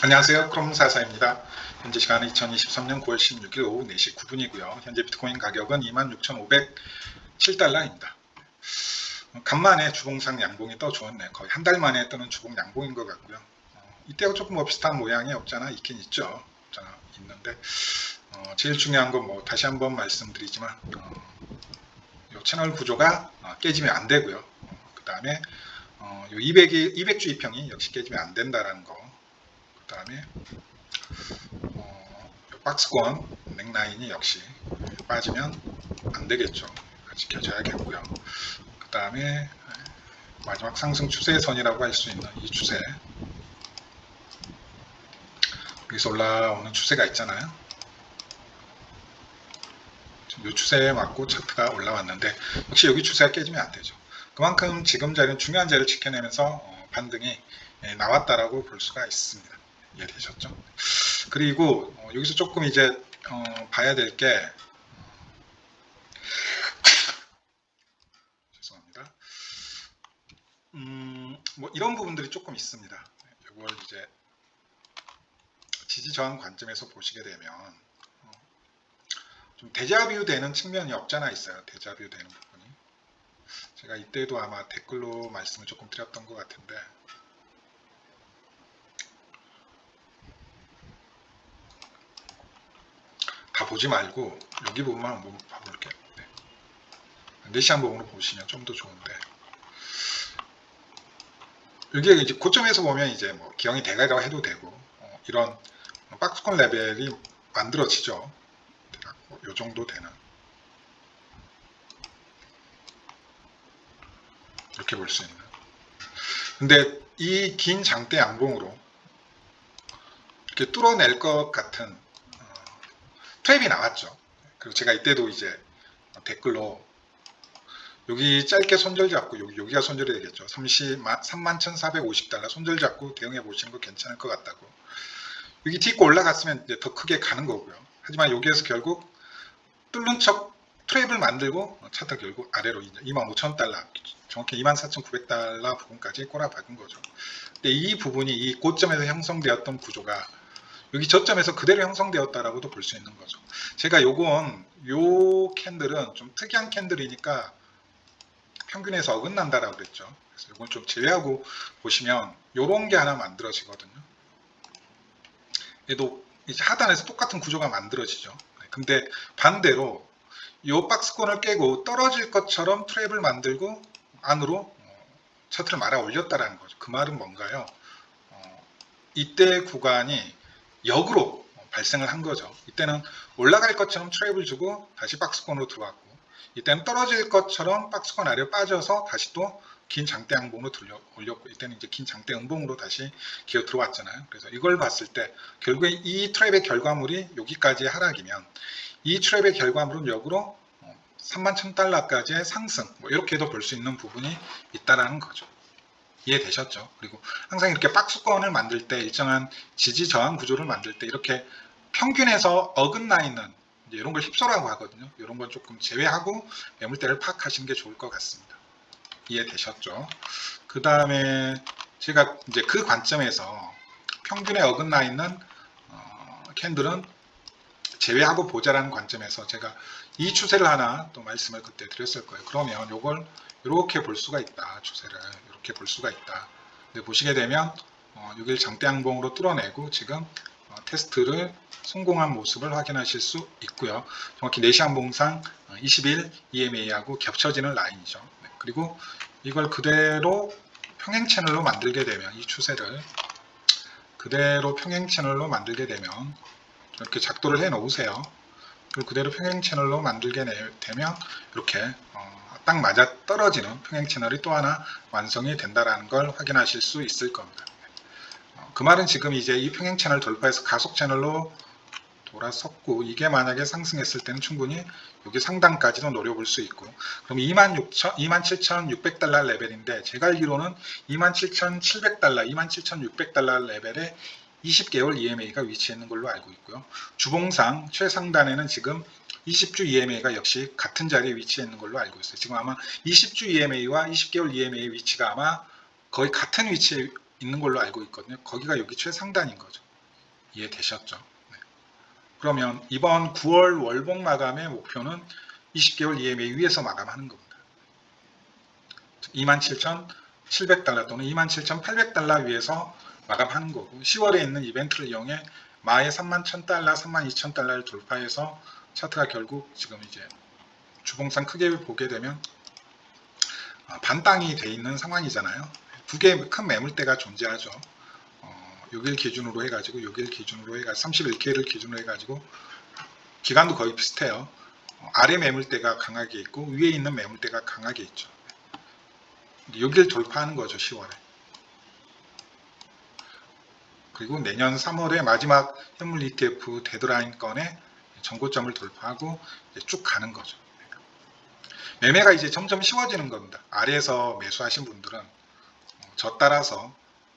안녕하세요. 크롬사사입니다. 현재 시간은 2023년 9월 16일 오후 4시 9분이고요. 현재 비트코인 가격은 26,507달러입니다. 간만에 주봉상 양봉이 떠주었네. 거의 한 달 만에 뜨는 주봉 양봉인 것 같고요. 이때하고 조금 뭐 비슷한 모양이 없잖아. 있긴 있죠. 없잖아. 있는데 제일 중요한 건 뭐 다시 한번 말씀드리지만 이 채널 구조가 깨지면 안 되고요. 그 다음에 200주 이평이 역시 깨지면 안 된다라는 거. 그 다음에 박스권 넥라인이 역시 빠지면 안 되겠죠. 지켜줘야겠고요. 그 다음에 마지막 상승 추세선이라고 할 수 있는 이 추세, 여기서 올라오는 추세가 있잖아요. 이 추세에 맞고 차트가 올라왔는데 역시 여기 추세가 깨지면 안 되죠. 그만큼 지금 자리는 중요한 자리를 지켜내면서 반등이 나왔다라고 볼 수가 있습니다. 이해되셨죠? 그리고 여기서 조금 이제 봐야 될 게 죄송합니다. 뭐 이런 부분들이 조금 있습니다. 이걸 이제 지지 저항 관점에서 보시게 되면 좀 데자뷰 되는 측면이 없잖아 있어요. 데자뷰 되는 부분이. 제가 이때도 아마 댓글로 말씀을 조금 드렸던 것 같은데 다 보지 말고 여기 부분만 한번 봐볼게요. 네. 4시 한번으로 보시면 좀 더 좋은데 여기에 이제 고점에서 보면 이제 뭐 기형이 대가라고 해도 되고 이런 박스권 레벨이 만들어지죠. 요 정도 되는 이렇게 볼 수 있는. 근데 이 긴 장대 양봉으로 이렇게 뚫어낼 것 같은 트랩이 나왔죠. 그리고 제가 이때도 이제 댓글로 여기 짧게 손절 잡고 여기가 손절이 되겠죠. 31,450달러 손절 잡고 대응해 보시는 거 괜찮을 것 같다고. 여기 딛고 올라갔으면 이제 더 크게 가는 거고요. 하지만 여기에서 결국 뚫는 척 트랩을 만들고 차트 결국 아래로 25,000달러, 정확히 24,900달러 부분까지 꼬라박은 거죠. 근데 이 부분이 이 고점에서 형성되었던 구조가 여기 저점에서 그대로 형성되었다라고도 볼 수 있는 거죠. 제가 요 캔들은 좀 특이한 캔들이니까 평균에서 어긋난다라고 그랬죠. 그래서 이건 좀 제외하고 보시면 요런 게 하나 만들어지거든요. 얘도 이제 하단에서 똑같은 구조가 만들어지죠. 근데 반대로 요 박스권을 깨고 떨어질 것처럼 트랩을 만들고 안으로 차트를 말아 올렸다라는 거죠. 그 말은 뭔가요? 이때 구간이 역으로 발생을 한 거죠. 이때는 올라갈 것처럼 트랩을 주고 다시 박스권으로 들어왔고, 이때는 떨어질 것처럼 박스권 아래로 빠져서 다시 또 긴 장대 양봉으로 올렸고, 이때는 이제 긴 장대 음봉으로 다시 기어 들어왔잖아요. 그래서 이걸 봤을 때 결국에 이 트랩의 결과물이 여기까지의 하락이면 이 트랩의 결과물은 역으로 31,000달러까지의 상승, 뭐 이렇게도 볼 수 있는 부분이 있다라는 거죠. 이해되셨죠? 그리고 항상 이렇게 박스권을 만들 때 일정한 지지 저항 구조를 만들 때 이렇게 평균에서 어긋나 있는 이런 걸 힙소라고 하거든요. 이런 건 조금 제외하고 매물대를 파악하시는 게 좋을 것 같습니다. 이해되셨죠? 그 다음에 제가 이제 그 관점에서 평균에 어긋나 있는 캔들은 제외하고 보자라는 관점에서 제가 이 추세를 하나 또 말씀을 그때 드렸을 거예요. 그러면 이걸 이렇게 볼 수가 있다. 추세를 이렇게 볼 수가 있다. 근데 보시게 되면 6일 장대 양봉으로 뚫어내고 지금 테스트를 성공한 모습을 확인하실 수 있고요. 정확히 4시 한봉상 20일 EMA하고 겹쳐지는 라인이죠. 네, 그리고 이걸 그대로 평행 채널로 만들게 되면 이 추세를 그대로 평행 채널로 만들게 되면 이렇게 작도를 해 놓으세요. 그리고 그대로 평행 채널로 만들게 되면 이렇게 딱 맞아 떨어지는 평행 채널이 또 하나 완성이 된다라는 걸 확인하실 수 있을 겁니다. 그 말은 지금 이제 이 평행 채널 돌파해서 가속 채널로 돌아섰고, 이게 만약에 상승했을 때는 충분히 여기 상단까지도 노려볼 수 있고, 그럼 27,600달러 레벨인데 제가 알기로는 27,700달러, 27,600달러 레벨에 20개월 EMA가 위치해 있는 걸로 알고 있고요. 주봉상 최상단에는 지금 20주 EMA가 역시 같은 자리에 위치해 있는 걸로 알고 있어요. 지금 아마 20주 EMA와 20개월 EMA의 위치가 아마 거의 같은 위치에 있는 걸로 알고 있거든요. 거기가 여기 최상단인 거죠. 이해되셨죠? 네. 그러면 이번 9월 월봉 마감의 목표는 20개월 EMA 위에서 마감하는 겁니다. 27,700달러 또는 27,800달러 위에서 마감하는 거고 10월에 있는 이벤트를 이용해 마의 31,000달러, 32,000달러를 돌파해서 차트가 결국 지금 이제 주봉상 크게 보게 되면 반땅이 돼 있는 상황이잖아요. 두 개의 큰 매물대가 존재하죠. 여길 기준으로 해가지고 여길 기준으로 해가지고 31K를 기준으로 해가지고 기간도 거의 비슷해요. 아래 매물대가 강하게 있고 위에 있는 매물대가 강하게 있죠. 여기를 돌파하는 거죠. 10월에. 그리고 내년 3월에 마지막 현물 ETF 데드라인 건에 전고점을 돌파하고 쭉 가는 거죠. 매매가 이제 점점 쉬워지는 겁니다. 아래에서 매수하신 분들은 저 따라서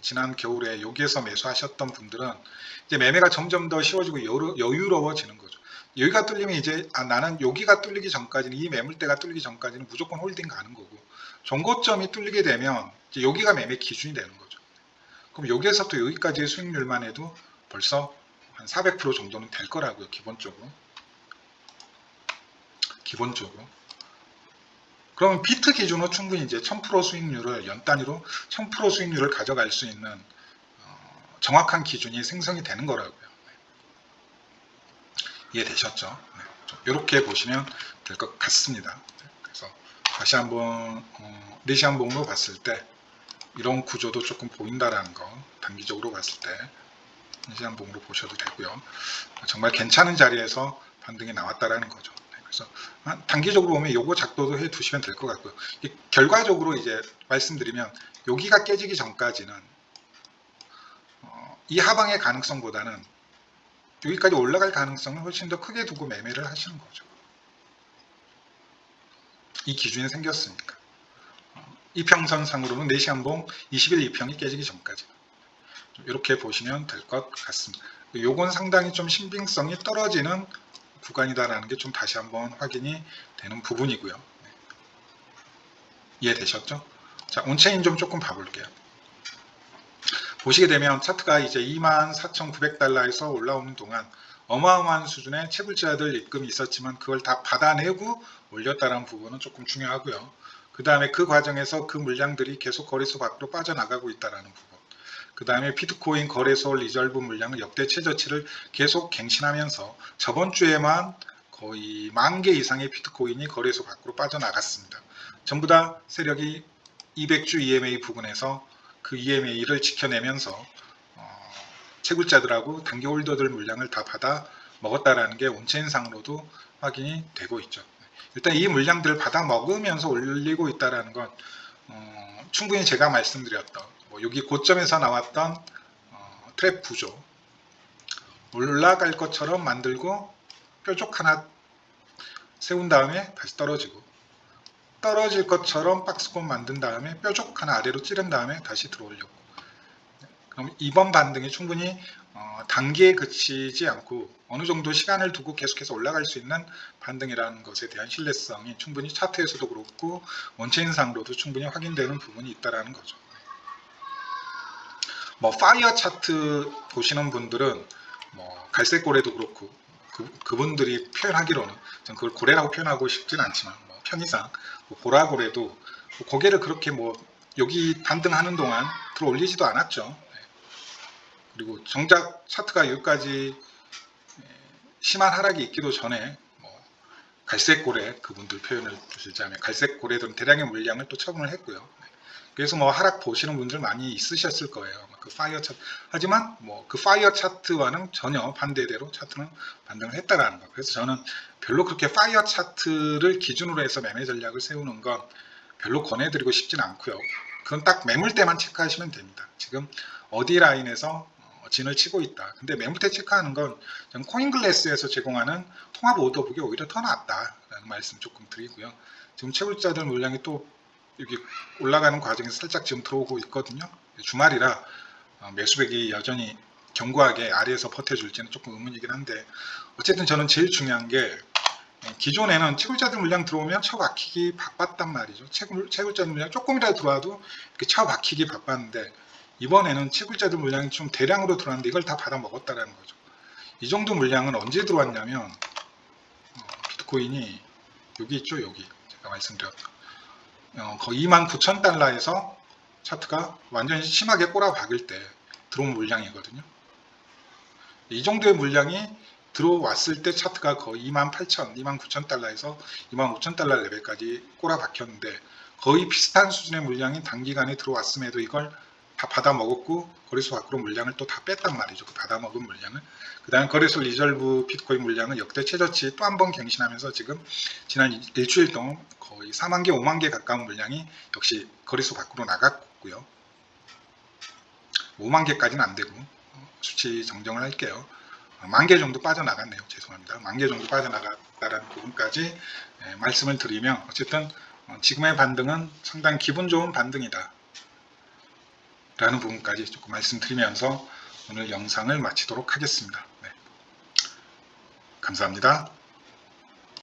지난 겨울에 여기에서 매수하셨던 분들은 이제 매매가 점점 더 쉬워지고 여유로워지는 거죠. 여기가 뚫리면 이제 나는 여기가 뚫리기 전까지는 이 매물대가 뚫리기 전까지는 무조건 홀딩 가는 거고 종고점이 뚫리게 되면 이제 여기가 매매 기준이 되는 거죠. 그럼 여기에서 또 여기까지의 수익률만 해도 벌써 한 400% 정도는 될 거라고요. 기본적으로. 그러면 비트 기준으로 충분히 이제 1000% 수익률을 연 단위로 1000% 수익률을 가져갈 수 있는 정확한 기준이 생성이 되는 거라고요. 이해되셨죠? 이렇게 보시면 될 것 같습니다. 그래서 다시 한번 내시한 봉으로 봤을 때 이런 구조도 조금 보인다라는 거 단기적으로 봤을 때 내시한 봉으로 보셔도 되고요. 정말 괜찮은 자리에서 반등이 나왔다라는 거죠. 그래서 단기적으로 보면 요거 작도도 해 두시면 될 것 같고요. 결과적으로 이제 말씀드리면 여기가 깨지기 전까지는 이 하방의 가능성보다는 여기까지 올라갈 가능성을 훨씬 더 크게 두고 매매를 하시는 거죠. 이 기준이 생겼으니까. 이평선상으로는 4시 한봉 20일 2평이 깨지기 전까지 이렇게 보시면 될 것 같습니다. 요건 상당히 좀 신빙성이 떨어지는 구간이다라는 게 좀 다시 한번 확인이 되는 부분이고요. 이해되셨죠? 자, 온체인 좀 조금 봐볼게요. 보시게 되면 차트가 이제 24,900달러에서 올라오는 동안 어마어마한 수준의 채굴자들 입금이 있었지만 그걸 다 받아내고 올렸다는 부분은 조금 중요하고요. 그 다음에 그 과정에서 그 물량들이 계속 거래소 밖으로 빠져나가고 있다는 부분. 그 다음에 비트코인 거래소 리저브 물량은 역대 최저치를 계속 갱신하면서 저번 주에만 거의 10,000개 이상의 비트코인이 거래소 밖으로 빠져나갔습니다. 전부 다 세력이 200주 EMA 부근에서 그 EMA를 지켜내면서 채굴자들하고 단기 홀더들 물량을 다 받아 먹었다라는 게 온체인상으로도 확인이 되고 있죠. 일단 이 물량들을 받아 먹으면서 올리고 있다라는 건 충분히 제가 말씀드렸던 여기 고점에서 나왔던 트랩 구조 올라갈 것처럼 만들고 뾰족 하나 세운 다음에 다시 떨어지고 떨어질 것처럼 박스권 만든 다음에 뾰족 하나 아래로 찌른 다음에 다시 들어오려고. 그럼 이번 반등이 충분히 단기에 그치지 않고 어느 정도 시간을 두고 계속해서 올라갈 수 있는 반등이라는 것에 대한 신뢰성이 충분히 차트에서도 그렇고 원체인상으로도 충분히 확인되는 부분이 있다라는 거죠. 파이어 차트 보시는 분들은 갈색 고래도 그렇고 그분들이 표현하기로는 전 그걸 고래라고 표현하고 싶진 않지만 편의상 보라 고래도 고개를 그렇게 여기 반등하는 동안 들어 올리지도 않았죠. 그리고 정작 차트가 여기까지 심한 하락이 있기도 전에 갈색 고래 그분들 표현을 주시자면 갈색 고래들은 대량의 물량을 또 처분을 했고요. 그래서 하락 보시는 분들 많이 있으셨을 거예요. 그 파이어 차트. 하지만 그 파이어 차트와는 전혀 반대대로 차트는 반등을 했다라는 거. 그래서 저는 별로 그렇게 파이어 차트를 기준으로 해서 매매 전략을 세우는 건 별로 권해드리고 싶진 않고요. 그건 딱 매물대만 체크하시면 됩니다. 지금 어디 라인에서 진을 치고 있다. 근데 매물대 체크하는 건 저는 코인글래스에서 제공하는 통합 오더북이 오히려 더 낫다라는 말씀 조금 드리고요. 지금 채굴자들 물량이 또 여기 올라가는 과정에서 살짝 지금 들어오고 있거든요. 주말이라 매수백이 여전히 견고하게 아래에서 버텨줄지는 조금 의문이긴 한데 어쨌든 저는 제일 중요한 게 기존에는 채굴자들 물량 들어오면 쳐 박히기 바빴단 말이죠. 채굴자들 물량 조금이라도 들어와도 이렇게 쳐 박히기 바빴는데 이번에는 채굴자들 물량이 좀 대량으로 들어왔는데 이걸 다 받아 먹었다라는 거죠. 이 정도 물량은 언제 들어왔냐면 비트코인이 여기 있죠. 여기 제가 말씀드렸던 거의 29,000달러에서 차트가 완전히 심하게 꼬라박을 때 들어온 물량이거든요. 이 정도의 물량이 들어왔을 때 차트가 거의 28,000, 29,000달러에서 25,000달러 레벨까지 꼬라박혔는데 거의 비슷한 수준의 물량이 단기간에 들어왔음에도 이걸 다 받아먹었고 거래소 밖으로 물량을 또 다 뺐단 말이죠. 그 받아먹은 물량을. 그 다음에 거래소 리저브 비트코인 물량은 역대 최저치 또 한 번 갱신하면서 지금 지난 일주일 동안 거의 4만 개, 5만 개 가까운 물량이 역시 거래소 밖으로 나갔고요. 5만 개까지는 안 되고 수치 정정을 할게요. 10,000개 정도 빠져나갔네요. 죄송합니다. 10,000개 정도 빠져나갔다는 부분까지 말씀을 드리면 어쨌든 지금의 반등은 상당히 기분 좋은 반등이다 라는 부분까지 조금 말씀드리면서 오늘 영상을 마치도록 하겠습니다. 네. 감사합니다.